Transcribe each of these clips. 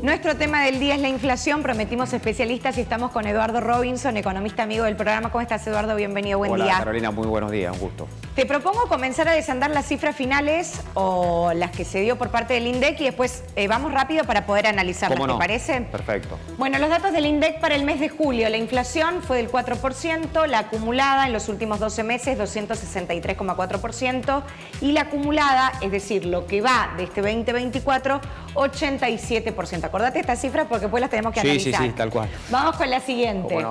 Nuestro tema del día es la inflación. Prometimos especialistas y estamos con Eduardo Robinson, economista amigo del programa. ¿Cómo estás, Eduardo? Bienvenido, buen día. Hola, Carolina, muy buenos días, un gusto. Te propongo comenzar a desandar las cifras finales o las que se dio por parte del INDEC y después vamos rápido para poder analizarlas, ¿Cómo no? ¿Te parece? Perfecto. Bueno, los datos del INDEC para el mes de julio. La inflación fue del 4%, la acumulada en los últimos 12 meses 263,4% y la acumulada, es decir, lo que va de este 2024, 87%. Acordate estas cifras porque después las tenemos que analizar. Sí, tal cual. Vamos con la siguiente. ¿Cómo no?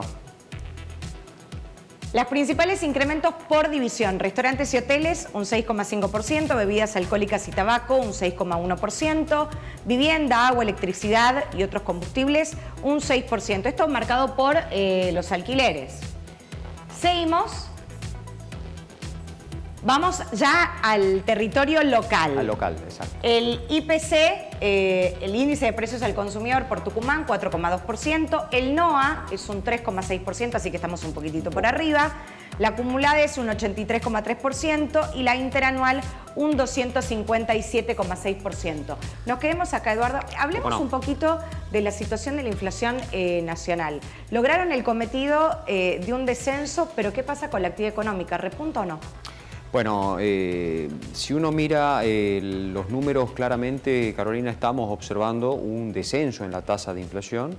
Los principales incrementos por división: restaurantes y hoteles, un 6,5%, bebidas alcohólicas y tabaco, un 6,1%, vivienda, agua, electricidad y otros combustibles, un 6%. Esto marcado por los alquileres. Seguimos. Vamos ya al territorio local. Al local, exacto. El IPC, el índice de precios al consumidor por Tucumán, 4,2%. El NOA es un 3,6%, así que estamos un poquitito por arriba. La acumulada es un 83,3% y la interanual un 257,6%. Nos quedemos acá, Eduardo. Hablemos un poquito de la situación de la inflación nacional. Lograron el cometido de un descenso, pero ¿qué pasa con la actividad económica? ¿Repunta o no? Bueno, si uno mira los números, claramente, Carolina, estamos observando un descenso en la tasa de inflación,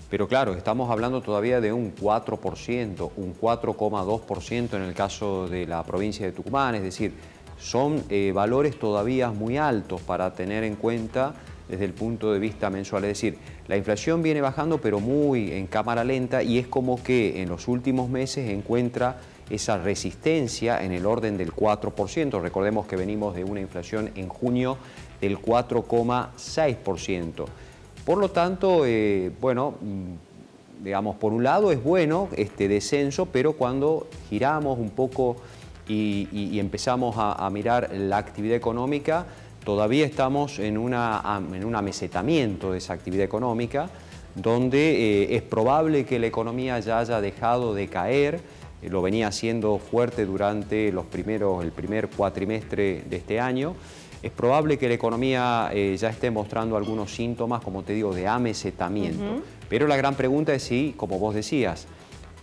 pero claro, estamos hablando todavía de un 4%, un 4,2% en el caso de la provincia de Tucumán, es decir, son valores todavía muy altos para tener en cuenta desde el punto de vista mensual. Es decir, la inflación viene bajando, pero muy en cámara lenta, y es como que en los últimos meses encuentra esa resistencia en el orden del 4%. Recordemos que venimos de una inflación en junio del 4,6%. Por lo tanto, bueno, digamos, por un lado es bueno este descenso, pero cuando giramos un poco y empezamos a mirar la actividad económica, todavía estamos en un amesetamiento de esa actividad económica, donde es probable que la economía ya haya dejado de caer. Lo venía haciendo fuerte durante el primer cuatrimestre de este año. Es probable que la economía ya esté mostrando algunos síntomas, como te digo, de amesetamiento. Pero la gran pregunta es si, como vos decías,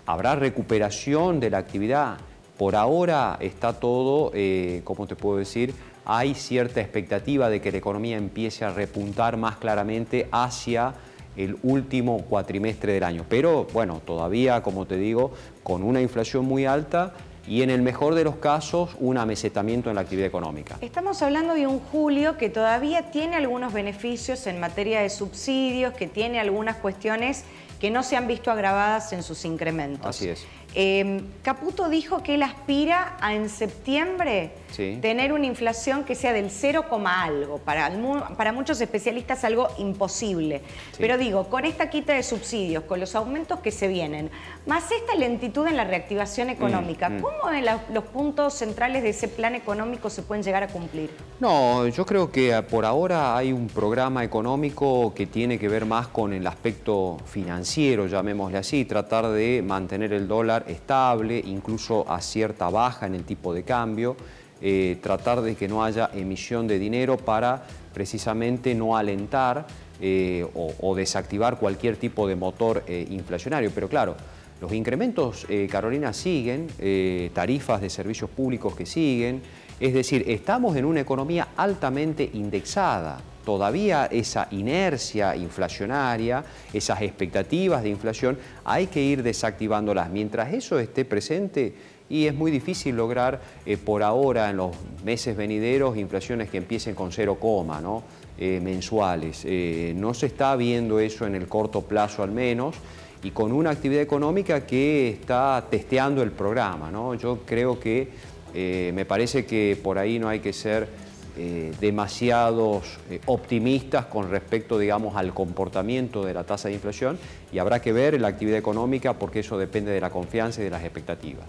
¿habrá recuperación de la actividad? Por ahora está todo, ¿cómo te puedo decir? Hay cierta expectativa de que la economía empiece a repuntar más claramente hacia el último cuatrimestre del año. Pero, bueno, todavía, como te digo, con una inflación muy alta y en el mejor de los casos un amesetamiento en la actividad económica. Estamos hablando de un julio que todavía tiene algunos beneficios en materia de subsidios, que tiene algunas cuestiones que no se han visto agravadas en sus incrementos. Así es. Caputo dijo que él aspira a en septiembre tener una inflación que sea del 0, algo. Para muchos especialistas algo imposible. Sí. Pero digo, con esta quita de subsidios, con los aumentos que se vienen, más esta lentitud en la reactivación económica, ¿cómo los puntos centrales de ese plan económico se pueden llegar a cumplir? No, yo creo que por ahora hay un programa económico que tiene que ver más con el aspecto financiero, llamémosle así, tratar de mantener el dólar estable, incluso a cierta baja en el tipo de cambio, tratar de que no haya emisión de dinero para precisamente no alentar o desactivar cualquier tipo de motor inflacionario. Pero claro, los incrementos, Carolina, siguen, tarifas de servicios públicos que siguen, es decir, estamos en una economía altamente indexada. Todavía esa inercia inflacionaria, esas expectativas de inflación, hay que ir desactivándolas. Mientras eso esté presente, y es muy difícil lograr por ahora en los meses venideros inflaciones que empiecen con 0, ¿no? Mensuales. No se está viendo eso en el corto plazo al menos, y con una actividad económica que está testeando el programa, ¿no? Yo creo que me parece que por ahí no hay que ser demasiados optimistas con respecto, digamos, al comportamiento de la tasa de inflación, y habrá que ver la actividad económica porque eso depende de la confianza y de las expectativas.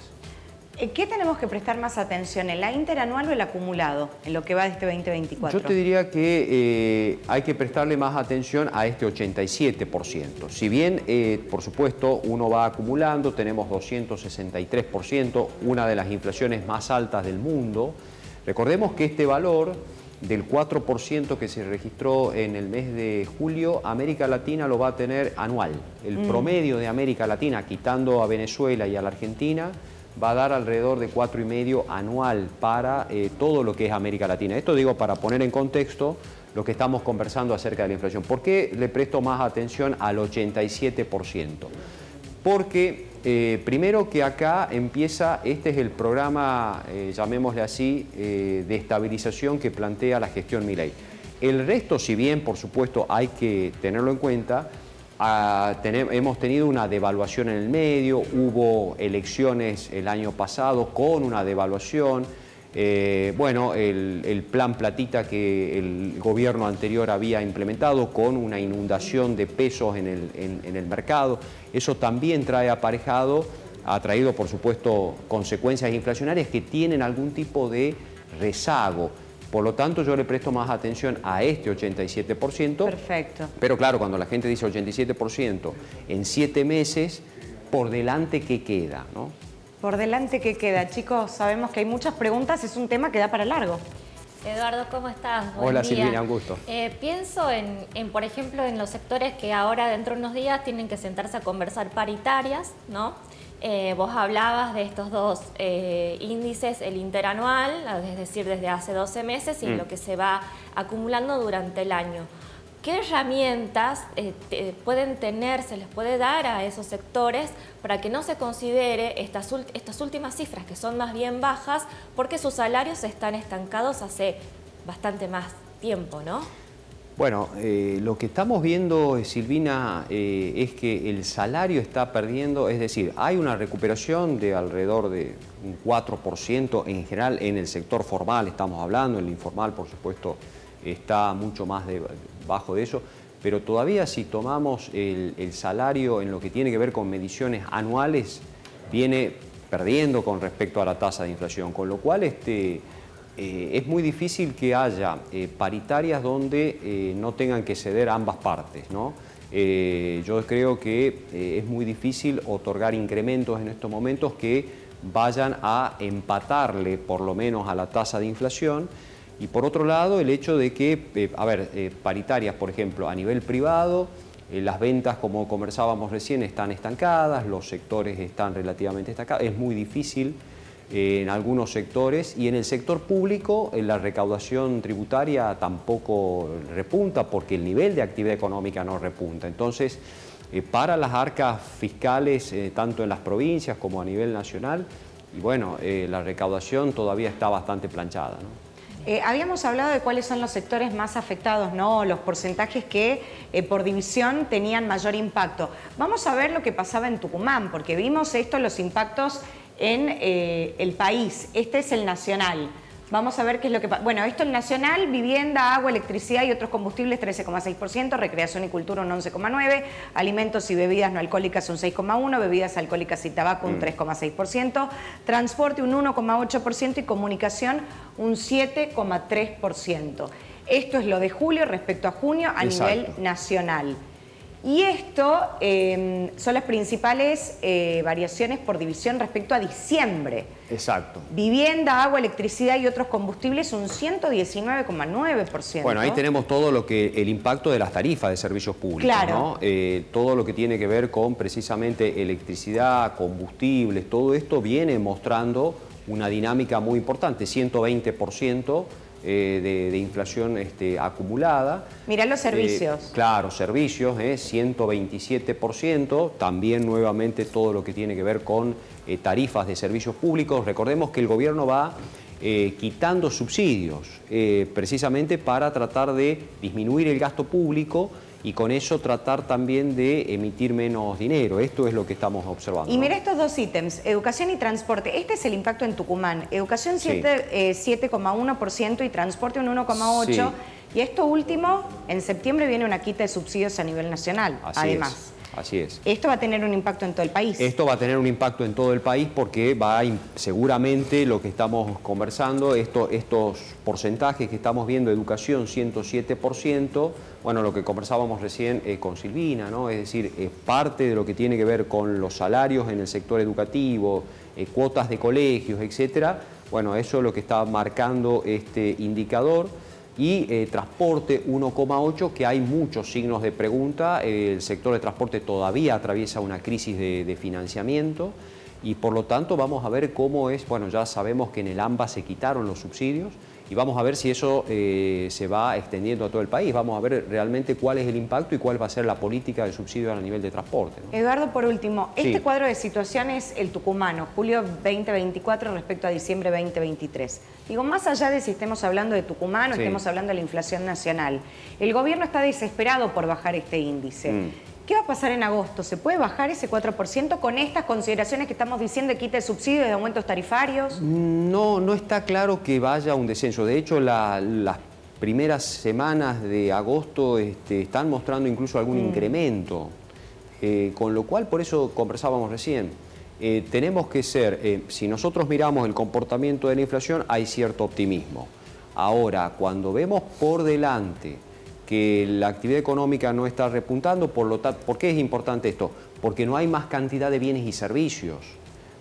¿Qué tenemos que prestar más atención, en la interanual o el acumulado, en lo que va de este 2024? Yo te diría que hay que prestarle más atención a este 87%. Si bien, por supuesto, uno va acumulando, tenemos 263%, una de las inflaciones más altas del mundo. Recordemos que este valor del 4% que se registró en el mes de julio, América Latina lo va a tener anual. El promedio de América Latina, quitando a Venezuela y a la Argentina, va a dar alrededor de 4,5 anual para todo lo que es América Latina. Esto digo para poner en contexto lo que estamos conversando acerca de la inflación. ¿Por qué le presto más atención al 87%? Porque primero que acá empieza, este es el programa, llamémosle así, de estabilización que plantea la gestión Milei. El resto, si bien por supuesto hay que tenerlo en cuenta, hemos tenido una devaluación en el medio, hubo elecciones el año pasado con una devaluación. Bueno, el plan platita que el gobierno anterior había implementado con una inundación de pesos en el mercado, eso también ha traído por supuesto consecuencias inflacionarias que tienen algún tipo de rezago. Por lo tanto, yo le presto más atención a este 87%. Perfecto. Pero claro, cuando la gente dice 87% en 7 meses, por delante, ¿qué queda, no? Por delante, ¿qué queda? Chicos, sabemos que hay muchas preguntas, es un tema que da para largo. Eduardo, ¿cómo estás? Hola Silvina, un gusto. Pienso por ejemplo, en los sectores que ahora dentro de unos días tienen que sentarse a conversar paritarias, ¿no? Vos hablabas de estos dos índices, el interanual, es decir, desde hace 12 meses y lo que se va acumulando durante el año. ¿Qué herramientas pueden tener, se les puede dar a esos sectores para que no se considere estas últimas cifras, que son más bien bajas, porque sus salarios están estancados hace bastante más tiempo, ¿no? Bueno, lo que estamos viendo, Silvina, es que el salario está perdiendo, es decir, hay una recuperación de alrededor de un 4% en general en el sector formal, estamos hablando, el informal, por supuesto, está mucho más bajo de eso, pero todavía si tomamos el salario en lo que tiene que ver con mediciones anuales, viene perdiendo con respecto a la tasa de inflación, con lo cual es muy difícil que haya paritarias donde no tengan que ceder ambas partes, ¿no? Yo creo que es muy difícil otorgar incrementos en estos momentos que vayan a empatarle por lo menos a la tasa de inflación. Y por otro lado, el hecho de que, paritarias, por ejemplo, a nivel privado, las ventas, como conversábamos recién, están estancadas, los sectores están relativamente estancados, es muy difícil en algunos sectores, y en el sector público la recaudación tributaria tampoco repunta porque el nivel de actividad económica no repunta. Entonces, para las arcas fiscales, tanto en las provincias como a nivel nacional, y bueno, la recaudación todavía está bastante planchada, ¿no? Habíamos hablado de cuáles son los sectores más afectados, ¿no? Los porcentajes que por división tenían mayor impacto. Vamos a ver lo que pasaba en Tucumán, porque vimos los impactos en el país. Este es el nacional. Vamos a ver qué es lo que pasa. Bueno, esto es el nacional: vivienda, agua, electricidad y otros combustibles 13,6%, recreación y cultura un 11,9%, alimentos y bebidas no alcohólicas un 6,1%, bebidas alcohólicas y tabaco un 3,6%, transporte un 1,8% y comunicación un 7,3%. Esto es lo de julio respecto a junio a nivel nacional. Y esto son las principales variaciones por división respecto a diciembre. Exacto. Vivienda, agua, electricidad y otros combustibles un 119,9%. Bueno, ahí tenemos todo lo que el impacto de las tarifas de servicios públicos, claro, ¿no? Todo lo que tiene que ver con precisamente electricidad, combustibles, todo esto viene mostrando una dinámica muy importante, 120%. De inflación acumulada. Mirá los servicios. Claro, servicios, 127%, también nuevamente todo lo que tiene que ver con tarifas de servicios públicos. Recordemos que el gobierno va quitando subsidios, precisamente para tratar de disminuir el gasto público y con eso tratar también de emitir menos dinero. Esto es lo que estamos observando. Y mira estos dos ítems, educación y transporte. Este es el impacto en Tucumán. Educación 7,1% y transporte un 1,8%. Sí. Y esto último, en septiembre viene una quita de subsidios a nivel nacional, además. Así es. ¿Esto va a tener un impacto en todo el país? Esto va a tener un impacto en todo el país porque seguramente lo que estamos conversando, estos porcentajes que estamos viendo, educación 107%, bueno, lo que conversábamos recién con Silvina, ¿no? Es decir, parte de lo que tiene que ver con los salarios en el sector educativo, cuotas de colegios, etcétera. Bueno, eso es lo que está marcando este indicador. y transporte 1,8, que hay muchos signos de pregunta. El sector de transporte todavía atraviesa una crisis de financiamiento y por lo tanto vamos a ver cómo es. Bueno, ya sabemos que en el AMBA se quitaron los subsidios y vamos a ver si eso se va extendiendo a todo el país. Vamos a ver realmente cuál es el impacto y cuál va a ser la política de subsidio a nivel de transporte, ¿no? Eduardo, por último, sí. Este cuadro de situación es el tucumano, julio 2024 respecto a diciembre 2023. Digo, más allá de si estemos hablando de Tucumán o sí. estemos hablando de la inflación nacional, el gobierno está desesperado por bajar este índice. ¿Qué va a pasar en agosto? ¿Se puede bajar ese 4% con estas consideraciones que estamos diciendo de quita de subsidios, de aumentos tarifarios? No está claro que vaya un descenso. De hecho, las primeras semanas de agosto están mostrando incluso algún incremento. Con lo cual, por eso conversábamos recién, tenemos que ser, si nosotros miramos el comportamiento de la inflación, hay cierto optimismo. Ahora, cuando vemos por delante que la actividad económica no está repuntando, ¿por qué es importante esto? Porque no hay más cantidad de bienes y servicios.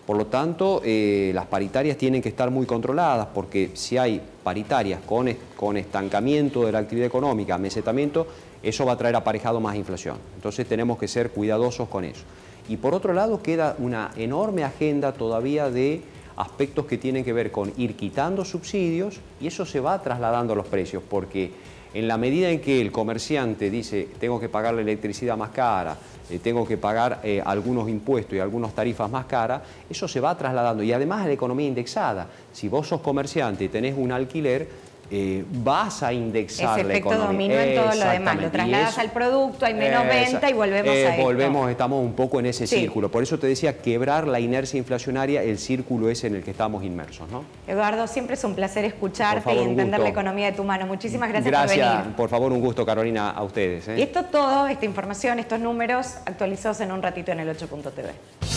Por lo tanto, las paritarias tienen que estar muy controladas, porque si hay paritarias con estancamiento de la actividad económica, mesetamiento, eso va a traer aparejado más inflación. Entonces tenemos que ser cuidadosos con eso. Y por otro lado, queda una enorme agenda todavía de aspectos que tienen que ver con ir quitando subsidios, y eso se va trasladando a los precios, porque en la medida en que el comerciante dice tengo que pagar la electricidad más cara, tengo que pagar algunos impuestos y algunas tarifas más caras, eso se va trasladando. Y además a la economía indexada. Si vos sos comerciante y tenés un alquiler, vas a indexar la economía. Ese efecto dominó en todo lo demás. Lo trasladas al producto, hay menos venta y volvemos a esto. Estamos un poco en ese círculo. Por eso te decía, quebrar la inercia inflacionaria, el círculo ese en el que estamos inmersos, ¿no? Eduardo, siempre es un placer escucharte y entender la economía de tu mano. Muchísimas gracias por venir. Gracias, por favor, un gusto, Carolina, a ustedes. Y esto todo, esta información, estos números, actualizados en un ratito en el 8.tv.